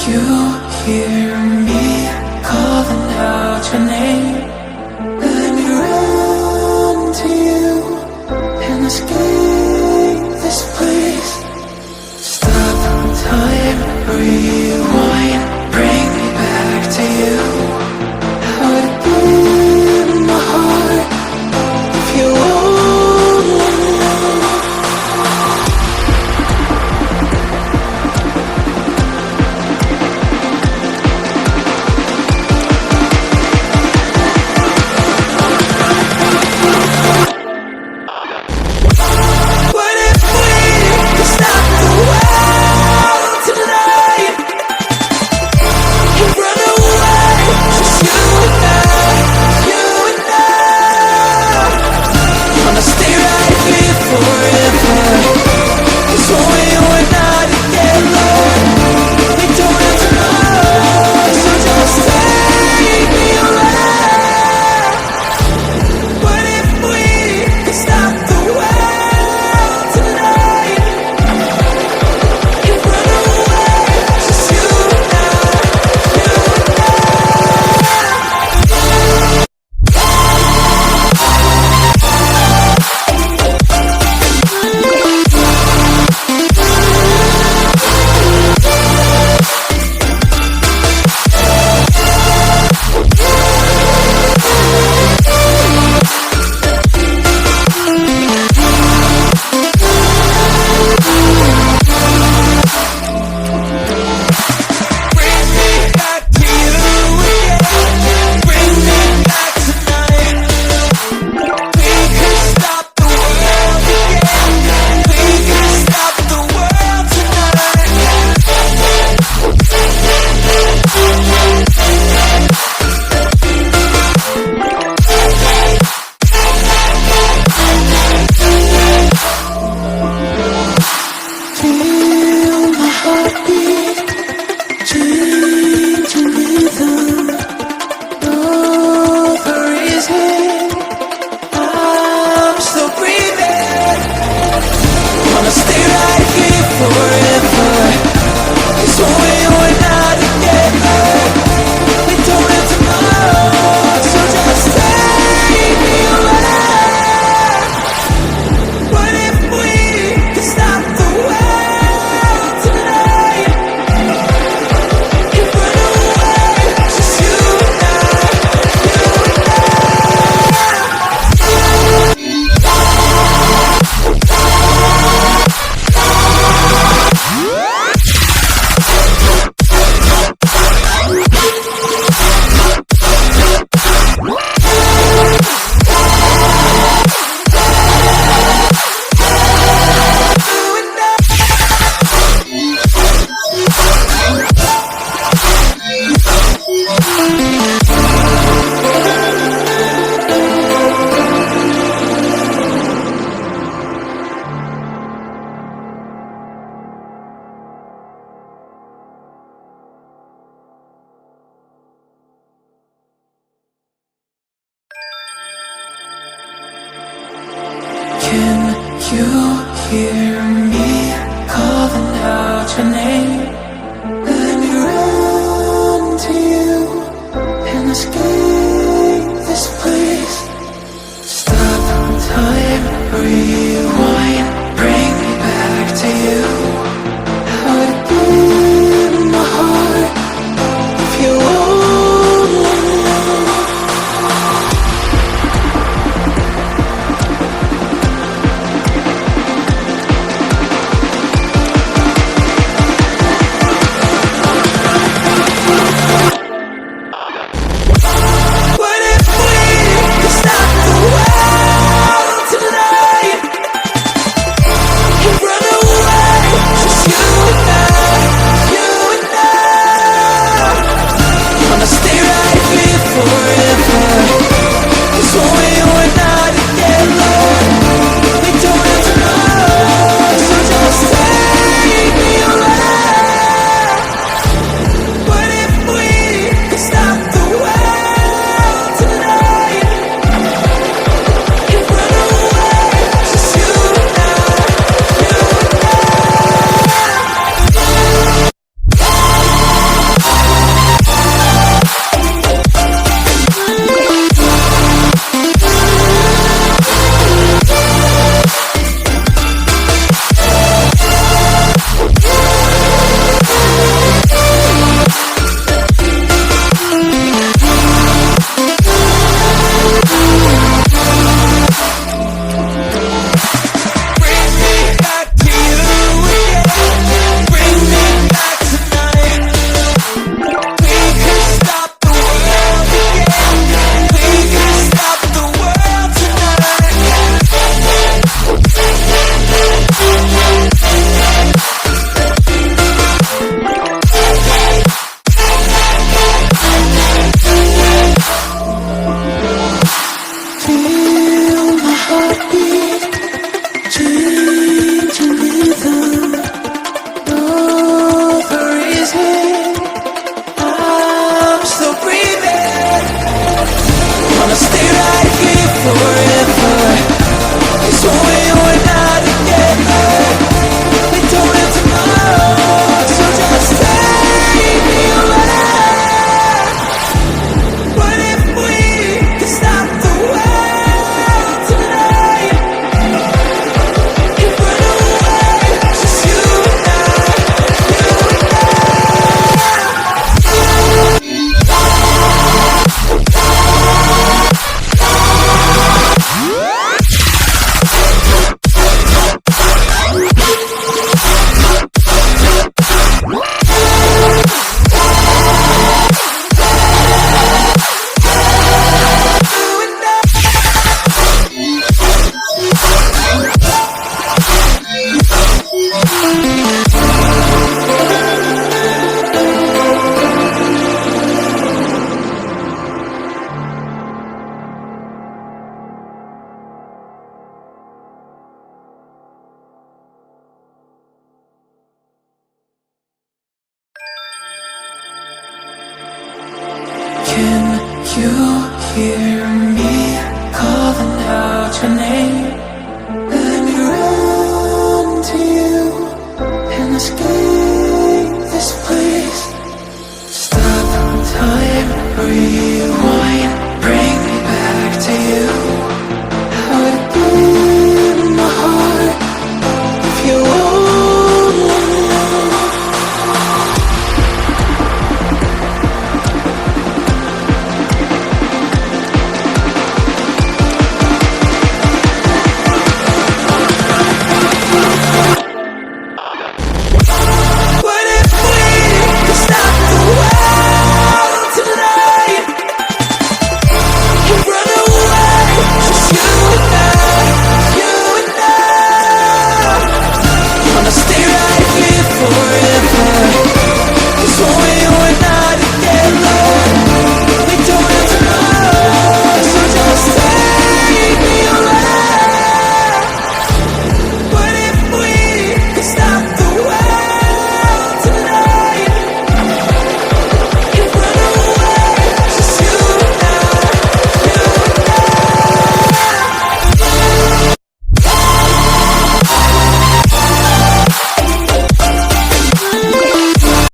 you hear me calling out your name? Let me run to you and escape this place. Stop time, rewind, bring me back to you. How to give my heart if you only knew. What if we could stop the world tonight and run away, just you and I, you and I? Wanna stay right here forever, 'cause when we were not together, we don't have tomorrow, so just take me away. What if we could stop the world tonight and run away, just you and I, you and I? Bring me back to you again. Bring me back tonight. We could stop the world again. We could stop the world tonight. Feel my heartbeat, changing rhythm. Know the reason I'm still breathing. Wanna stay right here forever, 'cause when we were not together, we don't have tomorrow, so just take me away. What if we could stop the world tonight and run away, just you and I, you and I? Can you hear me calling out your name? Let me run to you and escape this place. Stop time, rewind, bring me back to you. How to give my heart if you only knew. Can you hear